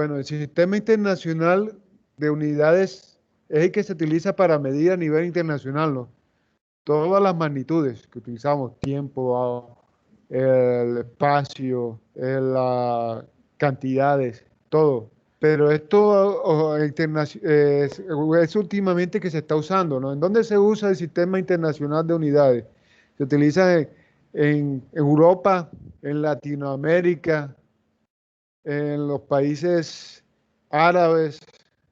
Bueno, el sistema internacional de unidades es el que se utiliza para medir a nivel internacional, ¿no? Todas las magnitudes que utilizamos, tiempo, el espacio, las cantidades, todo. Pero esto es últimamente que se está usando, ¿no? ¿En dónde se usa el sistema internacional de unidades? Se utiliza en Europa, en Latinoamérica, en los países árabes,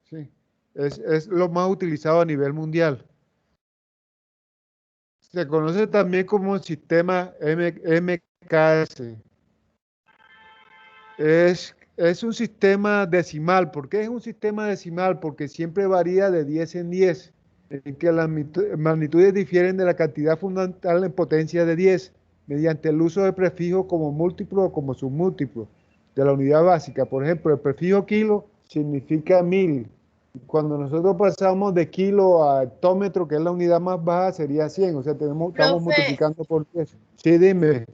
sí. Es lo más utilizado a nivel mundial. Se conoce también como el sistema MKS. Es un sistema decimal. ¿Por qué es un sistema decimal? Porque siempre varía de 10 en 10, en que las magnitudes difieren de la cantidad fundamental en potencia de 10, mediante el uso de prefijos como múltiplo o como submúltiplo de la unidad básica. Por ejemplo, el prefijo kilo significa 1000. Cuando nosotros pasamos de kilo a hectómetro, que es la unidad más baja, sería 100. O sea, estamos Profe, multiplicando por 10. Sí, dime,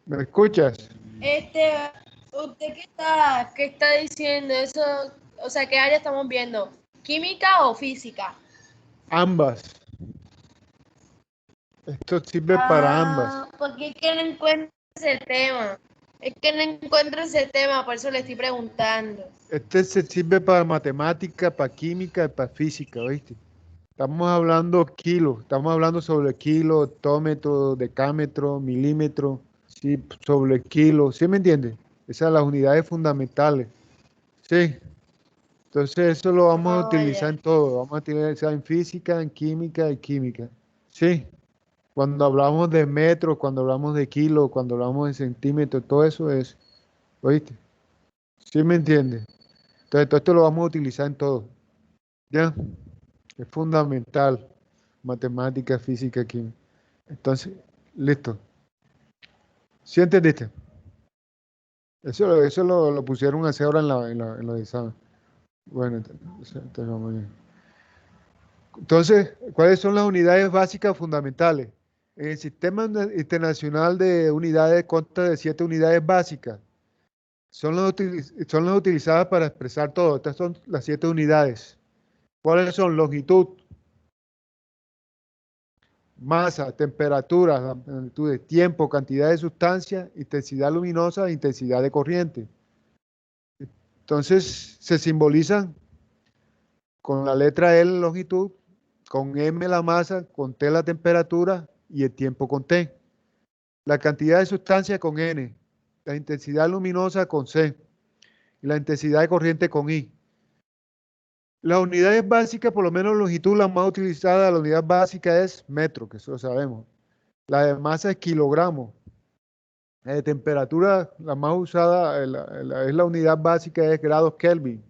¿me escuchas? este, ¿usted qué está diciendo? Eso, o sea, ¿qué área estamos viendo? ¿Química o física? Ambas. Esto sirve para ambas. Ah, porque es que no encuentro ese tema. Es que no encuentro ese tema, por eso le estoy preguntando. Este se sirve para matemática, para química y para física, ¿viste? Estamos hablando kilo, estamos hablando sobre kilo, hectómetro, decámetro, milímetro, sí, sobre kilo, ¿sí me entiendes? Esas son las unidades fundamentales. Sí, entonces eso lo vamos a Oh, utilizar ya. en todo, vamos a utilizar en física, en química y química. Sí, cuando hablamos de metros, cuando hablamos de kilo, cuando hablamos de centímetros, todo eso es, ¿oíste? ¿Sí me entiendes? Entonces todo esto lo vamos a utilizar en todo, ¿ya? Es fundamental, matemática, física, química. Entonces, listo. ¿Sí entendiste? Eso lo pusieron a hacer ahora en los exámenes. Bueno, entonces, vamos bien. Entonces, ¿cuáles son las unidades básicas fundamentales? El sistema internacional de unidades consta de 7 unidades básicas. Son las utilizadas para expresar todo. Estas son las 7 unidades. ¿Cuáles son? Longitud, masa, temperatura, amplitudes, tiempo, cantidad de sustancia, intensidad luminosa e intensidad de corriente. Entonces, se simbolizan con la letra L longitud, con M la masa, con T la temperatura y el tiempo con T. La cantidad de sustancia con N, la intensidad luminosa con C y la intensidad de corriente con I. Las unidades básicas, por lo menos longitud, la más utilizada, la unidad básica es metro, que eso lo sabemos. La de masa es kilogramo. La de temperatura, la más usada, es la unidad básica, es grados Kelvin,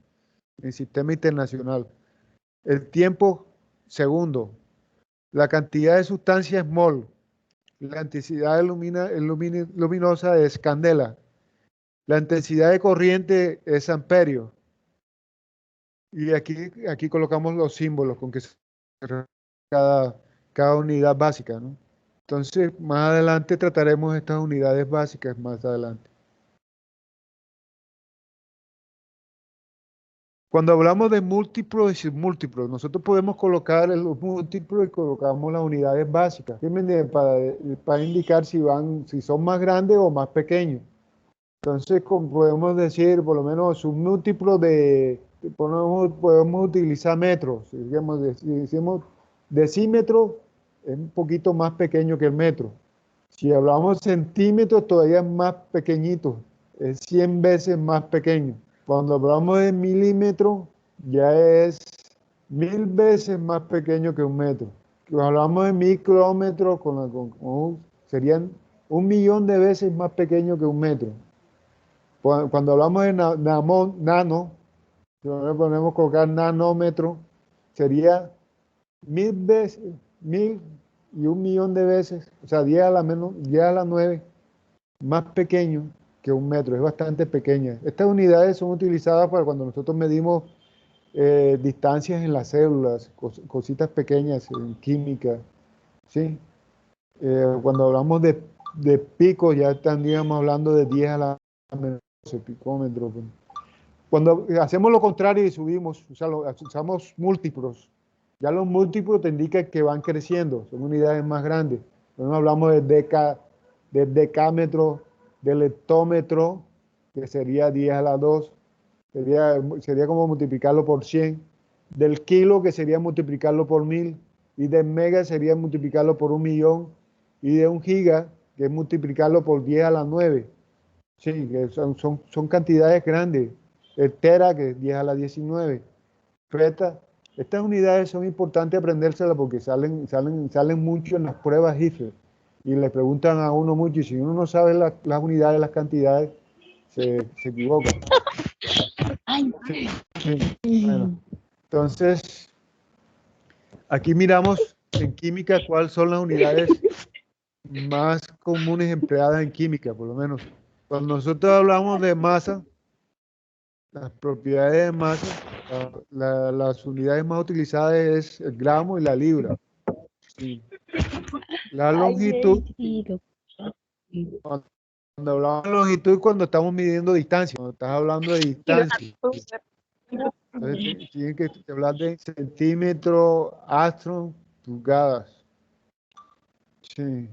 en el sistema internacional. El tiempo, segundo. La cantidad de sustancia es mol. La intensidad luminosa es candela. La intensidad de corriente es amperio. Y aquí colocamos los símbolos con que se cada, cada unidad básica, ¿no? Entonces, más adelante trataremos estas unidades básicas más adelante. Cuando hablamos de múltiplos y submúltiplos, nosotros podemos colocar los múltiplos y colocamos las unidades básicas, ¿sí me entienden? Para indicar si son más grandes o más pequeños. Entonces, podemos decir, por lo menos, submúltiplo podemos utilizar metros. Si decimos decímetro, es un poquito más pequeño que el metro. Si hablamos centímetros, todavía es más pequeñito, es 100 veces más pequeño. Cuando hablamos de milímetro, ya es 1000 veces más pequeño que un metro. Cuando hablamos de micrómetros, serían 1 millón de veces más pequeño que un metro. Cuando hablamos de nano, si le ponemos colocar nanómetro, sería 1000 veces, 1000 y 1 millón de veces, o sea, 10 a la 9, más pequeño que un metro, es bastante pequeña. Estas unidades son utilizadas para cuando nosotros medimos distancias en las células, cositas pequeñas en química, ¿sí? Cuando hablamos de picos, ya estaríamos hablando de 10 a la menos 12 picómetros. Pues. Cuando hacemos lo contrario y subimos, o sea, usamos múltiplos, ya los múltiplos te indican que van creciendo, son unidades más grandes. Entonces hablamos de decámetro, del hectómetro, que sería 10 a la 2, sería como multiplicarlo por 100, del kilo, que sería multiplicarlo por 1000, y del mega sería multiplicarlo por 1.000.000, y de un giga, que es multiplicarlo por 10 a la 9. Sí, que son cantidades grandes. El tera, que es 10 a la 19. Feta. Estas unidades son importantes aprendérselas porque salen mucho en las pruebas IFE. Y le preguntan a uno mucho, y si uno no sabe las unidades, las cantidades, se equivoca. Sí, sí. Bueno, entonces, aquí miramos en química cuáles son las unidades más comunes empleadas en química, por lo menos. Cuando nosotros hablamos de masa, las propiedades de masa, las unidades más utilizadas es el gramo y la libra. Sí. La longitud, cuando hablamos de longitud, cuando estamos midiendo distancia, cuando estás hablando de distancia. Entonces, tienen que hablar de centímetros, astros, pulgadas. Sí.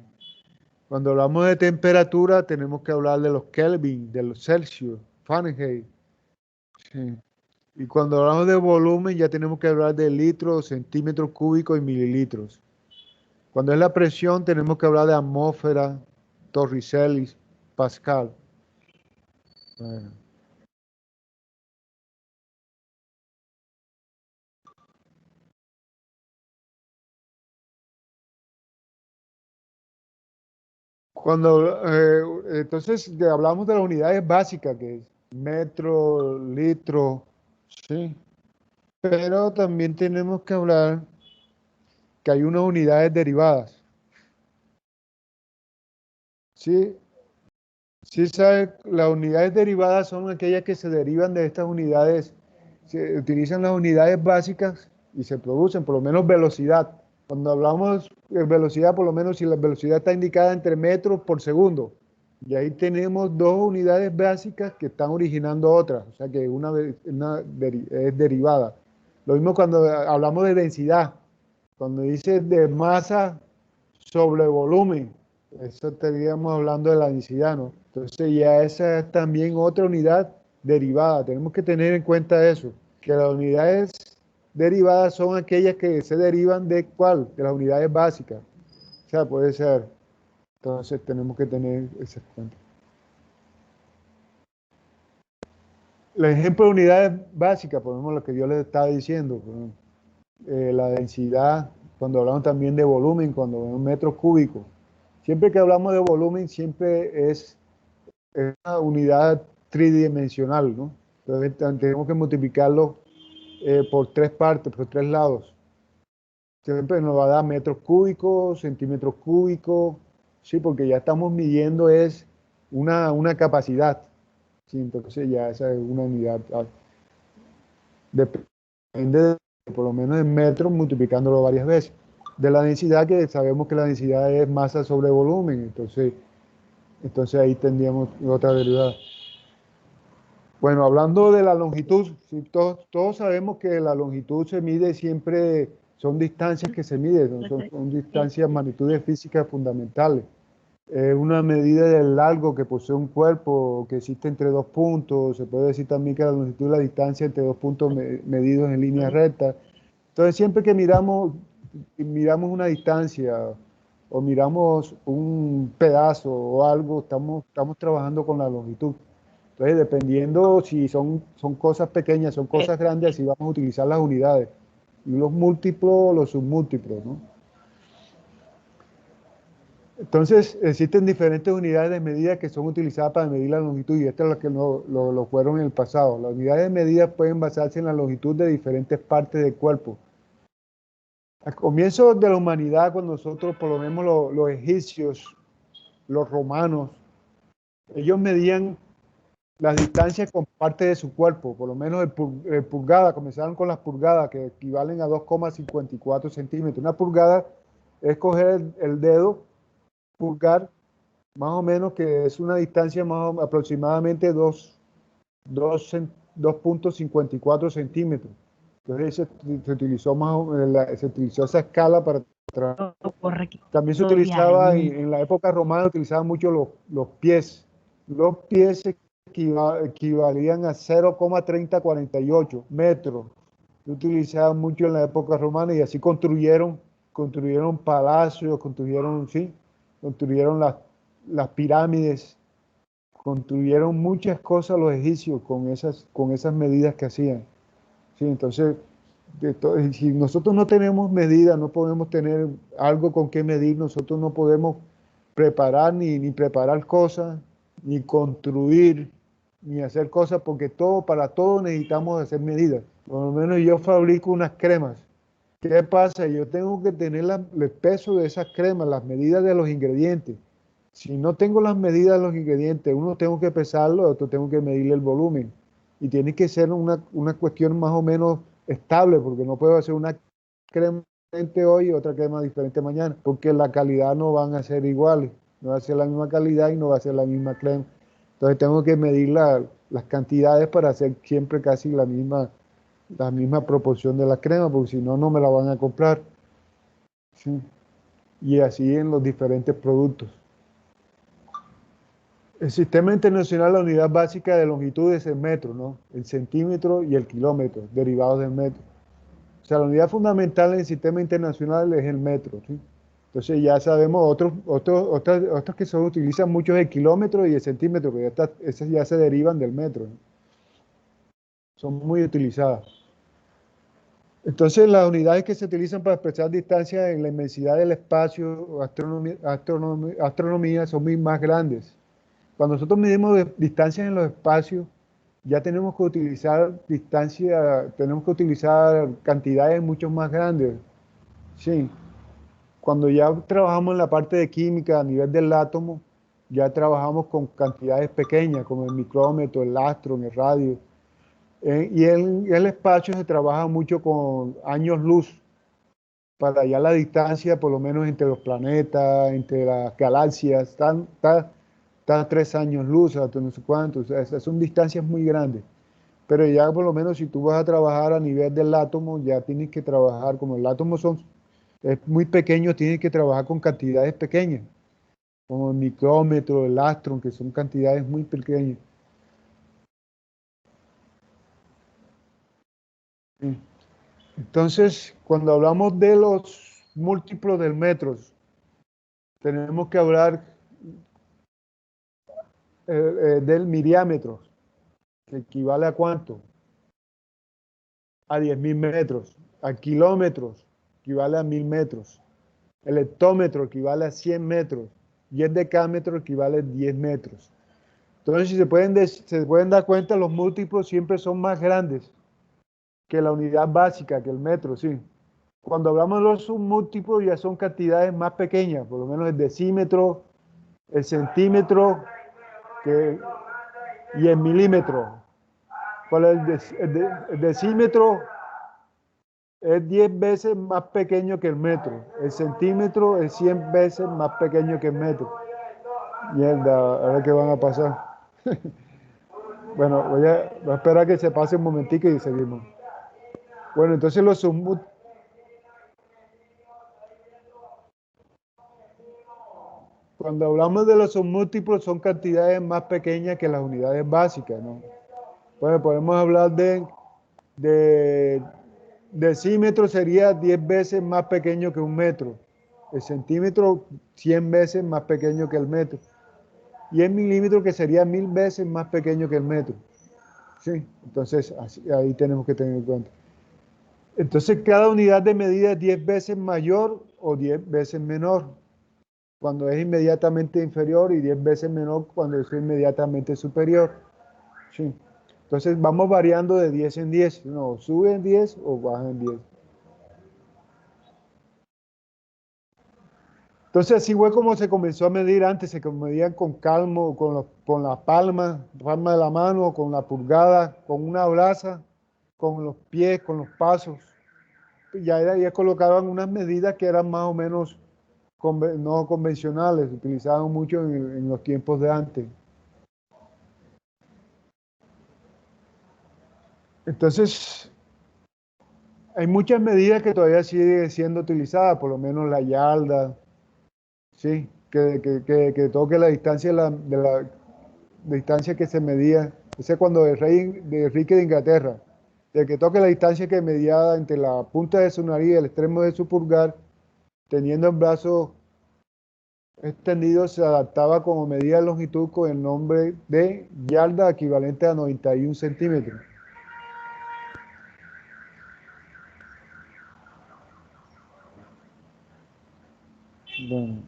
Cuando hablamos de temperatura, tenemos que hablar de los Kelvin, de los Celsius, Fahrenheit. Sí. Y cuando hablamos de volumen, ya tenemos que hablar de litros, centímetros cúbicos y mililitros. Cuando es la presión, tenemos que hablar de atmósfera, torricelli, pascal. Bueno. Entonces, hablamos de las unidades básicas, que es metro, litro, sí. Pero también tenemos que hablar que hay unas unidades derivadas. Sí, sí, sabe, las unidades derivadas son aquellas que se derivan de estas unidades. Se utilizan las unidades básicas y se producen, por lo menos velocidad. Cuando hablamos de velocidad, por lo menos si la velocidad está indicada entre metros por segundo, y ahí tenemos dos unidades básicas que están originando otras, o sea que es derivada. Lo mismo cuando hablamos de densidad, cuando dice de masa sobre volumen, eso estaríamos hablando de la densidad, ¿no? Entonces ya esa es también otra unidad derivada. Tenemos que tener en cuenta eso, que las unidades derivadas son aquellas que se derivan de ¿cuál? De las unidades básicas. O sea, puede ser. Entonces tenemos que tener eso en cuenta. El ejemplo de unidades básicas, por ejemplo, lo que yo les estaba diciendo, la densidad, cuando hablamos también de volumen, cuando hablamos de metros cúbicos. Siempre que hablamos de volumen, siempre es una unidad tridimensional, ¿no? Entonces tenemos que multiplicarlo por tres partes, por tres lados. Siempre nos va a dar metros cúbicos, centímetros cúbicos, sí, porque ya estamos midiendo es una capacidad, sí, entonces ya esa es una unidad. Depende por lo menos en metros multiplicándolo varias veces. De la densidad, que sabemos que la densidad es masa sobre volumen, entonces ahí tendríamos otra derivada. Bueno, hablando de la longitud, sí, todos sabemos que la longitud se mide siempre, son distancias que se miden, son distancias, magnitudes físicas fundamentales. Es una medida del largo que posee un cuerpo que existe entre dos puntos. Se puede decir también que la longitud es la distancia entre dos puntos medidos en línea recta. Entonces, siempre que miramos una distancia o miramos un pedazo o algo, estamos trabajando con la longitud. Entonces, dependiendo si son cosas pequeñas, son cosas grandes, así vamos a utilizar las unidades. Y los múltiplos o los submúltiplos, ¿no? Entonces, existen diferentes unidades de medida que son utilizadas para medir la longitud, y estas es las que lo fueron en el pasado. Las unidades de medida pueden basarse en la longitud de diferentes partes del cuerpo. Al comienzo de la humanidad, cuando nosotros, por lo menos los egipcios, los romanos, ellos medían las distancias con parte de su cuerpo, por lo menos el pulgada, comenzaron con las pulgadas, que equivalen a 2,54 centímetros. Una pulgada es coger el dedo pulgar, más o menos, que es una distancia aproximadamente 2 2.54 centímetros. Entonces se utilizó se utilizó esa escala para trabajar. Correcto. También se utilizaba en la época romana, utilizaban mucho los pies. Los pies equivalían a 0,3048 metros. Se utilizaban mucho en la época romana y así construyeron palacios, construyeron las pirámides, construyeron muchas cosas los egipcios con esas medidas que hacían. Sí, entonces, si nosotros no tenemos medidas, no podemos tener algo con qué medir, nosotros no podemos preparar ni preparar cosas, ni construir, ni hacer cosas, porque para todo necesitamos hacer medidas. Por lo menos yo fabrico unas cremas. ¿Qué pasa? Yo tengo que tener el peso de esas cremas, las medidas de los ingredientes. Si no tengo las medidas de los ingredientes, uno tengo que pesarlo, otro tengo que medirle el volumen. Y tiene que ser una cuestión más o menos estable, porque no puedo hacer una crema diferente hoy y otra crema diferente mañana, porque la calidad no van a ser iguales, no va a ser la misma calidad y no va a ser la misma crema. Entonces tengo que medir las cantidades para hacer siempre casi la misma proporción de la crema, porque si no, no me la van a comprar. ¿Sí? Y así en los diferentes productos. El sistema internacional, la unidad básica de longitud es el metro, ¿no? El centímetro y el kilómetro, derivados del metro. O sea, la unidad fundamental en el sistema internacional es el metro, ¿sí? Entonces ya sabemos otros que se utilizan mucho es el kilómetro y el centímetro, pero esas ya se derivan del metro, ¿no? Son muy utilizadas. Entonces las unidades que se utilizan para expresar distancia en la inmensidad del espacio, astronomía, son muy más grandes. Cuando nosotros medimos distancias en los espacios, ya tenemos que utilizar cantidades mucho más grandes. Sí. Cuando ya trabajamos en la parte de química a nivel del átomo, ya trabajamos con cantidades pequeñas, como el micrómetro, el astro, el radio. Y en el espacio se trabaja mucho con años luz, para allá la distancia, por lo menos entre los planetas, entre las galaxias, está a 3 años luz, hasta no sé cuánto, o sea, esas son distancias muy grandes. Pero ya por lo menos si tú vas a trabajar a nivel del átomo, ya tienes que trabajar, como el átomo es muy pequeño, tienes que trabajar con cantidades pequeñas, como el micrómetro, el astro, que son cantidades muy pequeñas. Sí. Entonces, cuando hablamos de los múltiplos del metro, tenemos que hablar del miriámetro, que equivale a ¿cuánto? A 10.000 metros. A kilómetros, equivale a 1.000 metros. El hectómetro equivale a 100 metros. Y el decámetro equivale a 10 metros. Entonces, si se pueden dar cuenta, los múltiplos siempre son más grandes que la unidad básica, que el metro, sí. Cuando hablamos de los submúltiplos ya son cantidades más pequeñas, por lo menos el decímetro, el centímetro y el milímetro. El decímetro es 10 veces más pequeño que el metro. El centímetro es 100 veces más pequeño que el metro. Mierda, a ver qué van a pasar. Bueno, voy a esperar a que se pase un momentico y seguimos. Bueno, entonces cuando hablamos de los submúltiplos son cantidades más pequeñas que las unidades básicas, ¿no? Bueno, podemos hablar de decímetro sería 10 veces más pequeño que un metro. El centímetro 100 veces más pequeño que el metro. Y el milímetro que sería 1.000 veces más pequeño que el metro. ¿Sí? Entonces, ahí tenemos que tener en cuenta. Entonces, cada unidad de medida es 10 veces mayor o 10 veces menor cuando es inmediatamente inferior y 10 veces menor cuando es inmediatamente superior. ¿Sí? Entonces, vamos variando de 10 en 10. No, sube en 10 o baja en 10. Entonces, así fue como se comenzó a medir antes. Se medían con calmo, con la palma de la mano, con la pulgada, con una brasa, con los pies, con los pasos. Ya colocaban unas medidas que eran más o menos no convencionales, se utilizaban mucho en los tiempos de antes. Entonces, hay muchas medidas que todavía siguen siendo utilizadas, por lo menos la yarda, ¿sí? Que toque la distancia de la distancia que se medía. Ese es cuando el rey de Enrique de Inglaterra, de que toque la distancia que medía entre la punta de su nariz y el extremo de su pulgar, teniendo el brazo extendido, se adaptaba como medida de longitud con el nombre de yarda, equivalente a 91 centímetros. Bueno.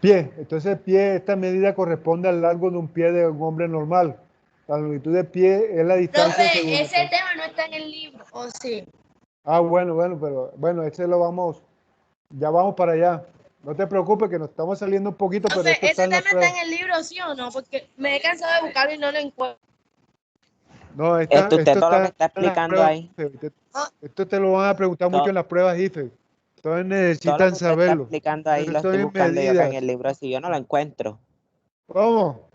Pie, entonces pie, esta medida corresponde al largo de un pie de un hombre normal. La longitud de pie es la distancia según Profe, la... ese tema no está en el libro, ¿o sí? Ah, bueno, pero bueno, este lo vamos, ya vamos para allá. No te preocupes que nos estamos saliendo un poquito, pero Profe, esto está ese en la tema está prueba. en el libro, ¿sí o no? Porque me he cansado de buscarlo y no lo encuentro. No, Usted esto todo lo que está está en las explicando pruebas. ahí, Ah, Esto te lo van a preguntar mucho todo, en las pruebas IFE. Entonces todo lo necesitan que usted está saberlo. explicando ahí lo Esto estoy es buscando yo acá en medidas. el libro, así yo no lo encuentro. ¿Cómo?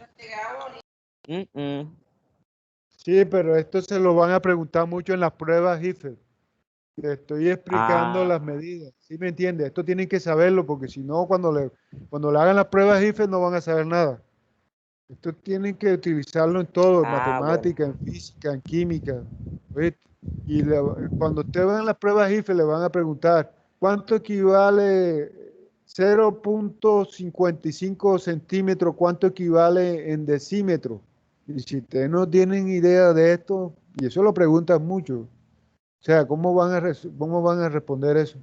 Mm, mm. Sí, pero esto se lo van a preguntar mucho en las pruebas IFE. Te estoy explicando Ah, las medidas. ¿Sí me entiendes? Esto tienen que saberlo porque si no, cuando le hagan las pruebas IFE no van a saber nada. Esto tienen que utilizarlo en todo, en bueno. matemática, en física, en química. ¿Oíste? Y cuando usted va en las pruebas IFE le van a preguntar, ¿cuánto equivale 0,55 centímetros? ¿Cuánto equivale en decímetro? Y si ustedes no tienen idea de esto, y eso lo preguntan mucho, o sea, cómo van a responder eso?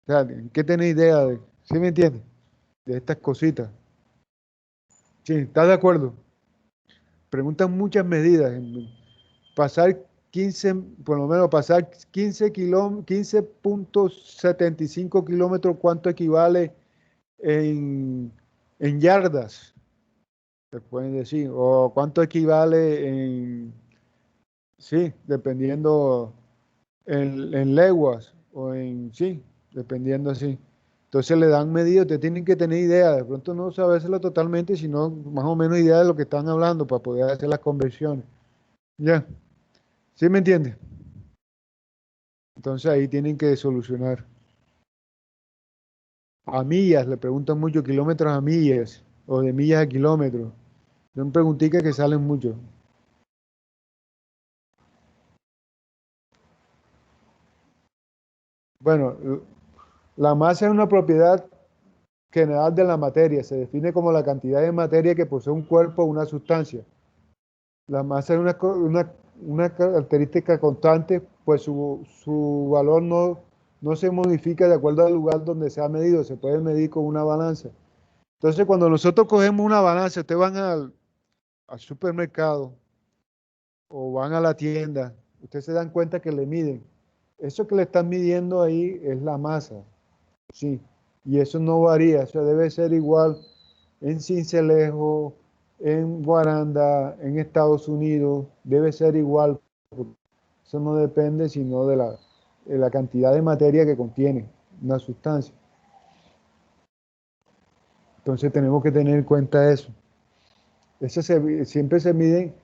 O sea, ¿qué tiene idea de? ¿Sí me entiende? De estas cositas. Sí, ¿estás de acuerdo? Preguntan muchas medidas. Pasar 15, por lo menos pasar 15,75 kilómetros, ¿cuánto equivale en, en yardas? Se pueden decir. O cuánto equivale sí, dependiendo en leguas o sí, dependiendo así. Entonces le dan medidas, te tienen que tener idea, de pronto no sabérselo totalmente, sino más o menos idea de lo que están hablando para poder hacer las conversiones. Ya, ¿sí me entiendes? Entonces ahí tienen que solucionar. A millas, le preguntan mucho, kilómetros a millas o de millas a kilómetros. Son preguntitas que salen mucho. Bueno, la masa es una propiedad general de la materia. Se define como la cantidad de materia que posee un cuerpo o una sustancia. La masa es una característica constante, pues su valor no se modifica de acuerdo al lugar donde se ha medido. Se puede medir con una balanza. Entonces, cuando nosotros cogemos una balanza, ustedes van al supermercado o van a la tienda, ustedes se dan cuenta que le miden. Eso que le están midiendo ahí es la masa, sí, y eso no varía, eso debe ser igual en Sincelejo, en Guaranda, en Estados Unidos, debe ser igual, porque eso no depende sino de la cantidad de materia que contiene una sustancia. Entonces tenemos que tener en cuenta eso. Siempre se miden.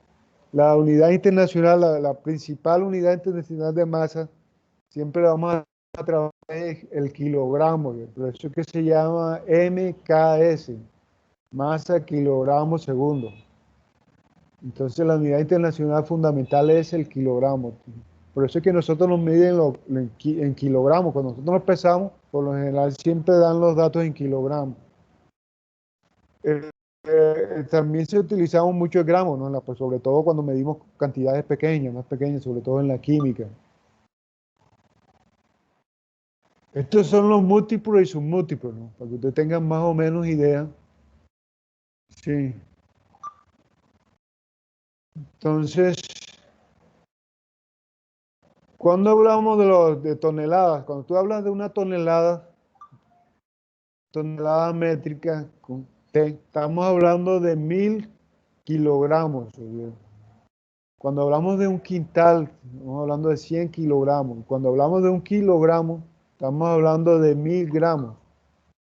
La unidad internacional, la principal unidad internacional de masa, siempre la vamos a trabajar el kilogramo, por eso es que se llama MKS, masa kilogramo segundo. Entonces la unidad internacional fundamental es el kilogramo. Por eso es que nosotros nos miden en kilogramos. Cuando nosotros nos pesamos, por lo general siempre dan los datos en kilogramos. Eh, también se utilizamos mucho el gramo, ¿no? Pues sobre todo cuando medimos cantidades pequeñas, más pequeñas, sobre todo en la química. Estos son los múltiplos y submúltiplos, ¿no? Para que ustedes tengan más o menos idea. Sí. Entonces, cuando hablamos de toneladas, cuando tú hablas de una tonelada métrica, estamos hablando de 1000 kilogramos. ¿Sí? Cuando hablamos de un quintal, estamos hablando de 100 kilogramos. Cuando hablamos de un kilogramo, estamos hablando de 1000 gramos.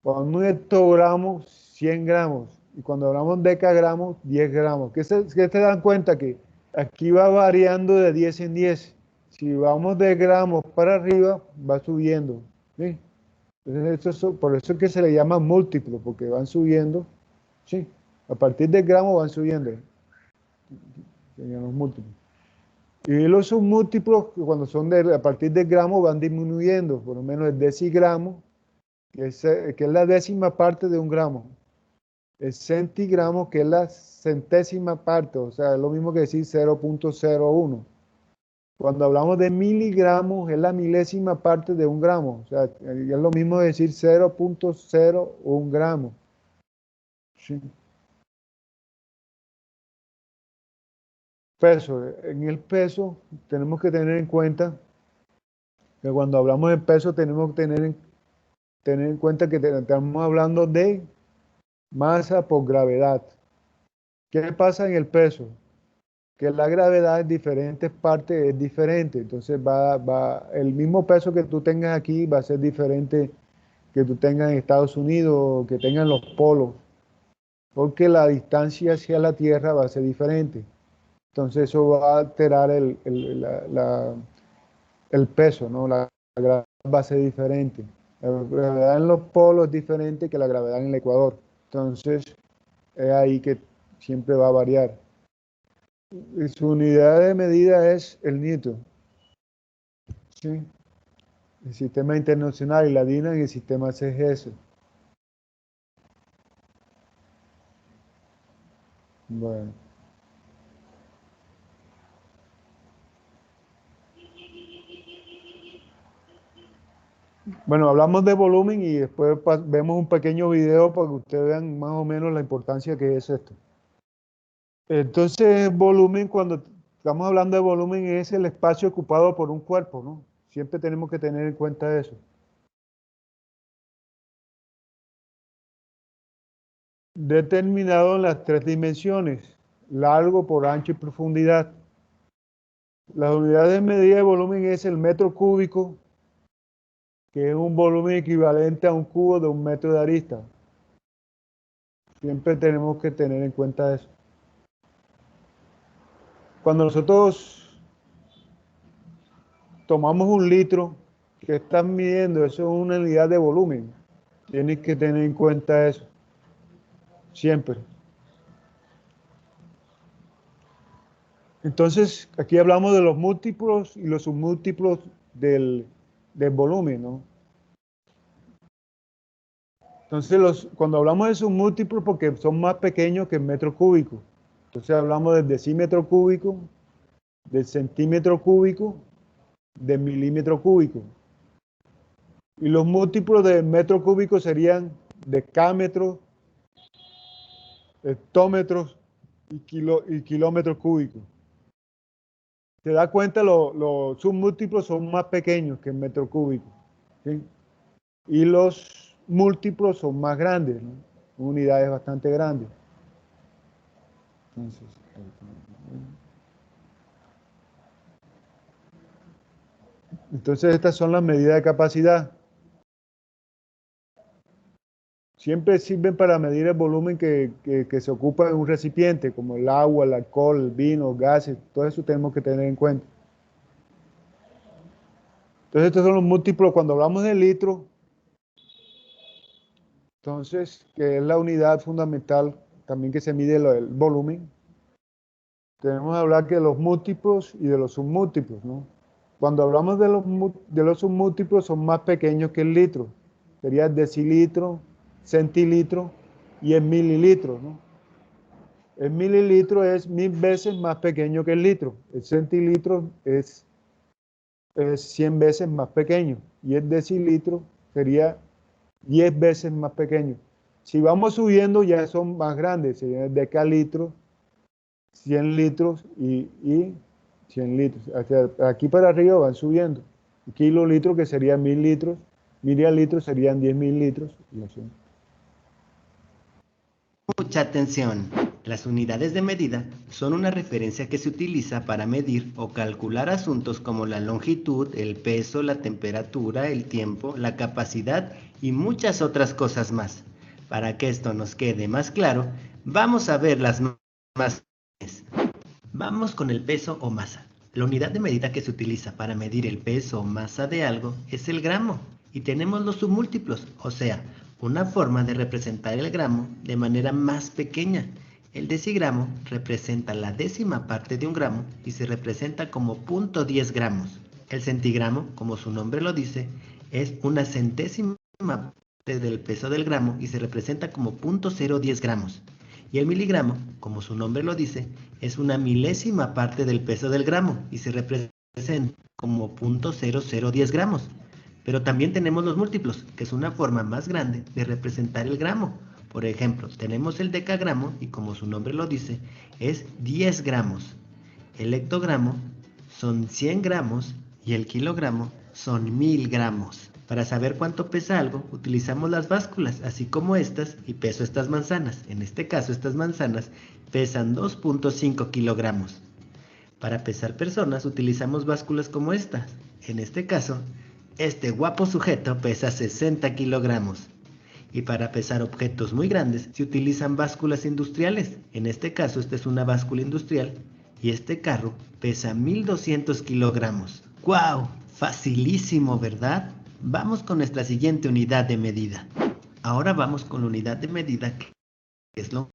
Cuando un hectogramo, 100 gramos. Y cuando hablamos de decagramos, 10 gramos. ¿Qué se dan cuenta? Que aquí va variando de 10 en 10. Si vamos de gramos para arriba, va subiendo. ¿Sí? Entonces, por eso es que se le llama múltiplo, porque van subiendo. ¿Sí? A partir del gramo van subiendo. Serían los múltiplos. Y los submúltiplos, cuando son a partir del gramo, van disminuyendo. Por lo menos el decigramo, que es la décima parte de un gramo. El centigramo, que es la centésima parte, o sea, es lo mismo que decir 0.01. Cuando hablamos de miligramos, es la milésima parte de un gramo, o sea, es lo mismo decir 0.01 gramo. Sí. Peso. En el peso tenemos que tener en cuenta que cuando hablamos de peso tenemos que tener en cuenta que estamos hablando de masa por gravedad. ¿Qué pasa en el peso? Que la gravedad en diferentes partes es diferente. Entonces el mismo peso que tú tengas aquí va a ser diferente que tú tengas en Estados Unidos o que tengan los polos, porque la distancia hacia la Tierra va a ser diferente. Entonces eso va a alterar el peso, ¿no? La gravedad va a ser diferente. La gravedad en los polos es diferente que la gravedad en el Ecuador. Entonces es ahí que siempre va a variar. Su unidad de medida es el newton. ¿Sí? El sistema internacional y la DINA en el sistema CGS. Bueno. Bueno, hablamos de volumen y después vemos un pequeño video para que ustedes vean más o menos la importancia que es esto. Entonces, volumen, cuando estamos hablando de volumen, es el espacio ocupado por un cuerpo, ¿no? Siempre tenemos que tener en cuenta eso. Determinado en las 3 dimensiones, largo por ancho y profundidad. Las unidades de medida de volumen es el metro cúbico, que es un volumen equivalente a un cubo de 1 metro de arista. Siempre tenemos que tener en cuenta eso. Cuando nosotros tomamos un litro, ¿qué están midiendo? Eso es una unidad de volumen. Tienes que tener en cuenta eso. Siempre. Entonces, aquí hablamos de los múltiplos y los submúltiplos del volumen, ¿no? Entonces, cuando hablamos de submúltiplos, porque son más pequeños que el metro cúbico. Entonces, hablamos del decímetro cúbico, del centímetro cúbico, del milímetro cúbico. Y los múltiplos del metro cúbico serían decámetros, hectómetros y kilómetros cúbicos. ¿Se da cuenta? Los submúltiplos son más pequeños que el metro cúbico, ¿sí? Y los múltiplos son más grandes, ¿no? Unidades bastante grandes. Entonces estas son las medidas de capacidad. Siempre sirven para medir el volumen que se ocupa en un recipiente, como el agua, el alcohol, el vino, gases, todo eso tenemos que tener en cuenta. Entonces estos son los múltiplos. Cuando hablamos de litro, entonces, que es la unidad fundamental también que se mide el volumen, tenemos que hablar de los múltiplos y de los submúltiplos, ¿no? Cuando hablamos de los submúltiplos son más pequeños que el litro. Sería el decilitro, centilitro y el mililitro, ¿no? El mililitro es 1000 veces más pequeño que el litro. El centilitro es 100 veces más pequeño. Y el decilitro sería 10 veces más pequeño. Si vamos subiendo ya son más grandes. Sería el decalitro, 100 litros y 100 litros. Hacia aquí para arriba van subiendo. Kilolitros, que serían 1000 litros. Mililitros serían 10.000 litros. Y así. Mucha atención. Las unidades de medida son una referencia que se utiliza para medir o calcular asuntos como la longitud, el peso, la temperatura, el tiempo, la capacidad y muchas otras cosas más. Para que esto nos quede más claro, vamos a ver las más. Vamos con el peso o masa. La unidad de medida que se utiliza para medir el peso o masa de algo es el gramo, y tenemos los submúltiplos, o sea, una forma de representar el gramo de manera más pequeña. El decigramo representa la décima parte de un gramo y se representa como 0.10 gramos. El centigramo, como su nombre lo dice, es una centésima parte del peso del gramo y se representa como 0.010 gramos. Y el miligramo, como su nombre lo dice, es una milésima parte del peso del gramo y se representa como 0.0010 gramos. Pero también tenemos los múltiplos, que es una forma más grande de representar el gramo. Por ejemplo, tenemos el decagramo y como su nombre lo dice, es 10 gramos. El hectogramo son 100 gramos y el kilogramo son 1000 gramos. Para saber cuánto pesa algo, utilizamos las básculas, así como estas, y peso estas manzanas. En este caso, estas manzanas pesan 2.5 kilogramos. Para pesar personas, utilizamos básculas como estas. En este caso, este guapo sujeto pesa 60 kilogramos. Y para pesar objetos muy grandes, se utilizan básculas industriales. En este caso, esta es una báscula industrial y este carro pesa 1200 kilogramos. ¡Guau! Facilísimo, ¿verdad? Vamos con nuestra siguiente unidad de medida. Ahora vamos con la unidad de medida que es longitud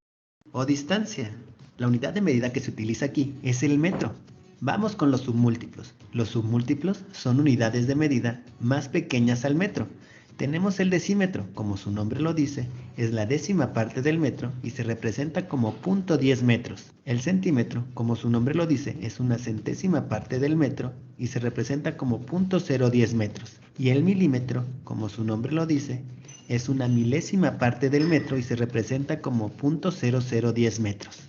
o distancia. La unidad de medida que se utiliza aquí es el metro. Vamos con los submúltiplos. Los submúltiplos son unidades de medida más pequeñas al metro. Tenemos el decímetro, como su nombre lo dice, es la décima parte del metro y se representa como 0.10 metros. El centímetro, como su nombre lo dice, es una centésima parte del metro y se representa como 0.010 metros. Y el milímetro, como su nombre lo dice, es una milésima parte del metro y se representa como 0.0010 metros.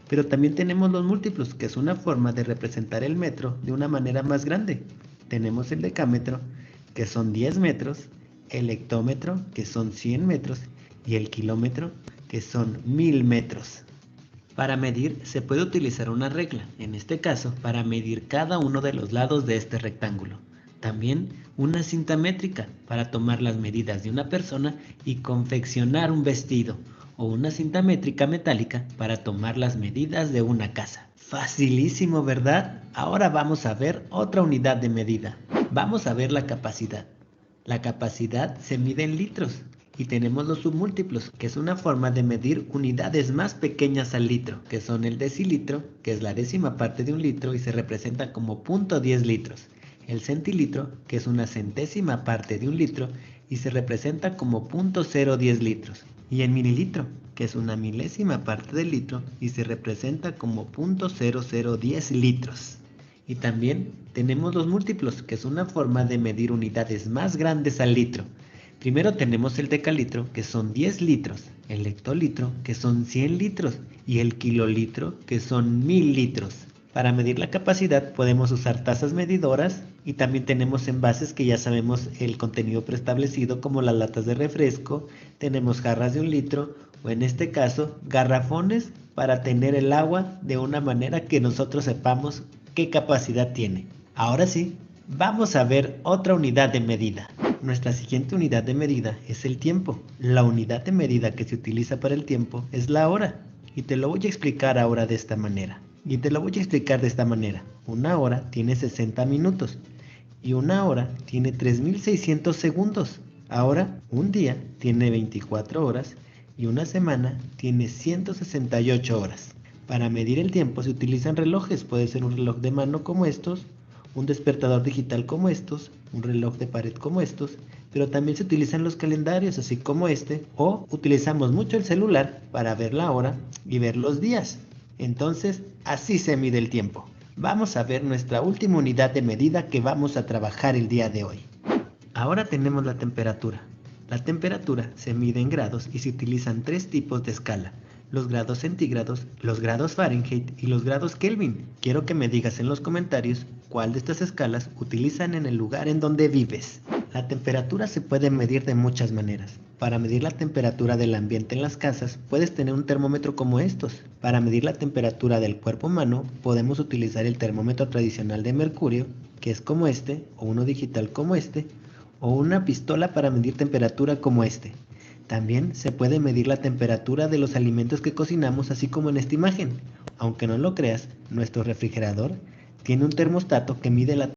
Pero también tenemos los múltiplos, que es una forma de representar el metro de una manera más grande. Tenemos el decámetro, que son 10 metros, el hectómetro, que son 100 metros, y el kilómetro, que son 1000 metros. Para medir se puede utilizar una regla, en este caso, para medir cada uno de los lados de este rectángulo. También una cinta métrica para tomar las medidas de una persona y confeccionar un vestido, o una cinta métrica metálica para tomar las medidas de una casa. Facilísimo, ¿verdad? Ahora vamos a ver otra unidad de medida. Vamos a ver la capacidad. La capacidad se mide en litros y tenemos los submúltiplos, que es una forma de medir unidades más pequeñas al litro, que son el decilitro, que es la décima parte de un litro y se representa como 0.10 litros. El centilitro, que es una centésima parte de un litro y se representa como 0.010 litros. Y el mililitro, que es una milésima parte del litro y se representa como 0.0010 litros. Y también tenemos los múltiplos, que es una forma de medir unidades más grandes al litro. Primero tenemos el decalitro, que son 10 litros, el hectolitro, que son 100 litros, y el kilolitro, que son 1000 litros. Para medir la capacidad podemos usar tazas medidoras y también tenemos envases que ya sabemos el contenido preestablecido, como las latas de refresco, tenemos jarras de 1 litro, o en este caso, garrafones para tener el agua de una manera que nosotros sepamos qué capacidad tiene. Ahora sí, vamos a ver otra unidad de medida. Nuestra siguiente unidad de medida es el tiempo. La unidad de medida que se utiliza para el tiempo es la hora. Y te lo voy a explicar ahora de esta manera. Una hora tiene 60 minutos y una hora tiene 3600 segundos. Ahora, un día tiene 24 horas y una semana tiene 168 horas. Para medir el tiempo se utilizan relojes, puede ser un reloj de mano como estos, un despertador digital como estos, un reloj de pared como estos, pero también se utilizan los calendarios así como este, o utilizamos mucho el celular para ver la hora y ver los días. Entonces, así se mide el tiempo. Vamos a ver nuestra última unidad de medida que vamos a trabajar el día de hoy. Ahora tenemos la temperatura. La temperatura se mide en grados y se utilizan 3 tipos de escala: los grados centígrados, los grados Fahrenheit y los grados Kelvin. Quiero que me digas en los comentarios cuál de estas escalas utilizan en el lugar en donde vives. La temperatura se puede medir de muchas maneras. Para medir la temperatura del ambiente en las casas, puedes tener un termómetro como estos. Para medir la temperatura del cuerpo humano, podemos utilizar el termómetro tradicional de mercurio, que es como este, o uno digital como este, o una pistola para medir temperatura como este. También se puede medir la temperatura de los alimentos que cocinamos, así como en esta imagen. Aunque no lo creas, nuestro refrigerador tiene un termostato que mide la